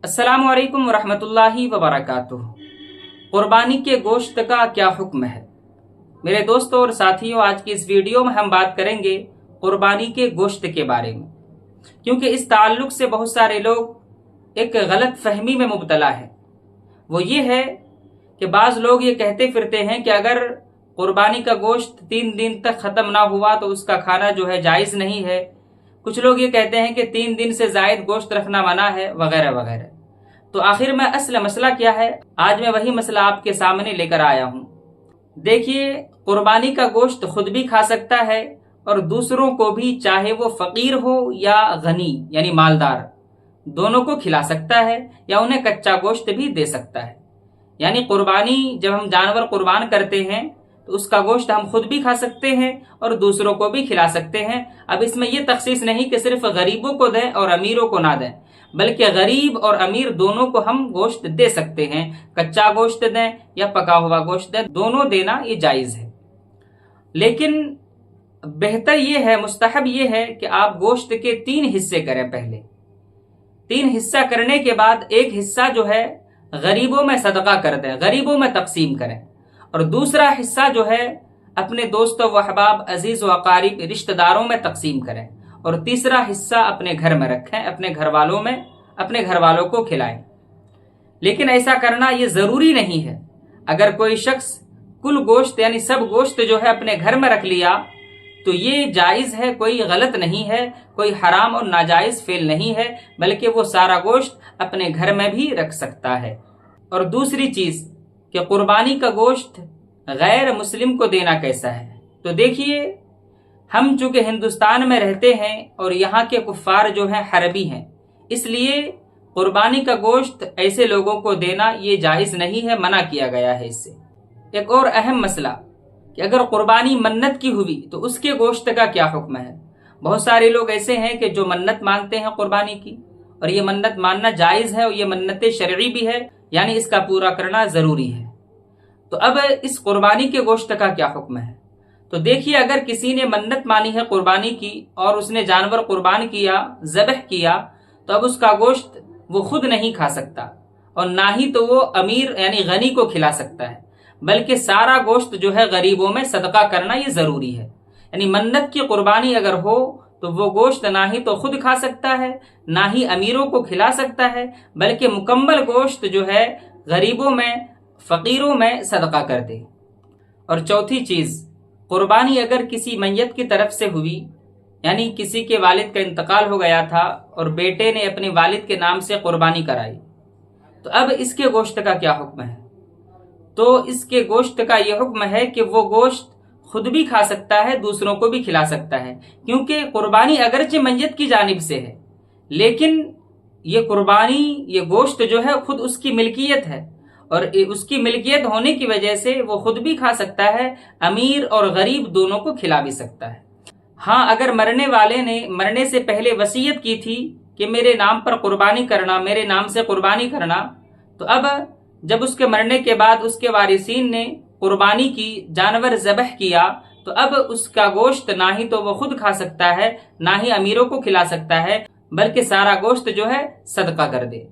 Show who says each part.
Speaker 1: अस्सलामु अलैकुम वरहमतुल्लाहि वबरकातुह। कुर्बानी के गोश्त का क्या हुक्म है? मेरे दोस्तों और साथियों, आज की इस वीडियो में हम बात करेंगे कुर्बानी के गोश्त के बारे में, क्योंकि इस ताल्लुक से बहुत सारे लोग एक गलत फहमी में मुब्तला है। वो ये है कि बाज़ लोग ये कहते फिरते हैं कि अगर कुर्बानी का गोश्त 3 दिन तक ख़त्म ना हुआ तो उसका खाना जो है जायज़ नहीं है। कुछ लोग ये कहते हैं कि 3 दिन से ज़ायद गोश्त रखना मना है, वगैरह वगैरह। तो आखिर में असल मसला क्या है, आज मैं वही मसला आपके सामने लेकर आया हूँ। देखिए, कुर्बानी का गोश्त खुद भी खा सकता है और दूसरों को भी, चाहे वो फकीर हो या गनी यानी मालदार, दोनों को खिला सकता है या उन्हें कच्चा गोश्त भी दे सकता है। यानी कुर्बानी, जब हम जानवर कुर्बान करते हैं तो उसका गोश्त हम खुद भी खा सकते हैं और दूसरों को भी खिला सकते हैं। अब इसमें यह तखसीस नहीं कि सिर्फ गरीबों को दें और अमीरों को ना दें, बल्कि गरीब और अमीर दोनों को हम गोश्त दे सकते हैं। कच्चा गोश्त दें या पका हुआ गोश्त दें, दोनों देना ये जायज है। लेकिन बेहतर ये है, मुस्तहब ये है कि आप गोश्त के 3 हिस्से करें। पहले 3 हिस्सा करने के बाद एक हिस्सा जो है गरीबों में सदका कर दें, गरीबों में तकसीम करें, और दूसरा हिस्सा जो है अपने दोस्तों व अहबाब, अजीज व अकारीब, रिश्तेदारों में तकसीम करें, और तीसरा हिस्सा अपने घर में रखें, अपने घर वालों को खिलाएं। लेकिन ऐसा करना ये जरूरी नहीं है। अगर कोई शख्स कुल गोश्त यानी सब गोश्त जो है अपने घर में रख लिया तो ये जायज है, कोई गलत नहीं है, कोई हराम और नाजायज फेल नहीं है, बल्कि वो सारा गोश्त अपने घर में भी रख सकता है। और दूसरी चीज कि कुर्बानी का गोश्त गैर मुस्लिम को देना कैसा है। तो देखिए, हम चूंकि हिंदुस्तान में रहते हैं और यहाँ के कुफ्फार जो हैं हरबी हैं, इसलिए कुर्बानी का गोश्त ऐसे लोगों को देना ये जायज नहीं है, मना किया गया है इससे। एक और अहम मसला कि अगर कुर्बानी मन्नत की हुई तो उसके गोश्त का क्या हुक्म है। बहुत सारे लोग ऐसे हैं कि जो मन्नत मानते हैं कुर्बानी की, और ये मन्नत मानना जायज है और ये मन्नत शरई भी है, यानी इसका पूरा करना जरूरी है। तो अब इस कुर्बानी के गोश्त का क्या हुक्म है। तो देखिए, अगर किसी ने मन्नत मानी है कुर्बानी की और उसने जानवर कुर्बान किया, ज़बह किया, तो अब उसका गोश्त वो खुद नहीं खा सकता और ना ही तो वो अमीर यानी गनी को खिला सकता है, बल्कि सारा गोश्त जो है गरीबों में सदका करना ये जरूरी है। यानी मन्नत की कुर्बानी अगर हो तो वो गोश्त ना ही तो खुद खा सकता है, ना ही अमीरों को खिला सकता है, बल्कि मुकम्मल गोश्त जो है गरीबों में, फकीरों में सदका कर दे। और चौथी चीज, कुर्बानी अगर किसी मैयत की तरफ से हुई, यानी किसी के वालिद का इंतकाल हो गया था और बेटे ने अपने वालिद के नाम से कुर्बानी कराई, तो अब इसके गोश्त का क्या हुक्म है। तो इसके गोश्त का यह हुक्म है कि वो गोश्त खुद भी खा सकता है, दूसरों को भी खिला सकता है, क्योंकि कुर्बानी अगरचे मैयत की जानिब से है, लेकिन ये कुर्बानी, ये गोश्त जो है खुद उसकी मिल्कियत है, और उसकी मिल्कियत होने की वजह से वो खुद भी खा सकता है, अमीर और गरीब दोनों को खिला भी सकता है। हाँ, अगर मरने वाले ने मरने से पहले वसीयत की थी कि मेरे नाम पर कुर्बानी करना, मेरे नाम से कुर्बानी करना, तो अब जब उसके मरने के बाद उसके वारिसीन ने कुर्बानी की, जानवर ज़बह किया, तो अब उसका गोश्त ना ही तो वो खुद खा सकता है, ना ही अमीरों को खिला सकता है, बल्कि सारा गोश्त जो है सदका कर दे।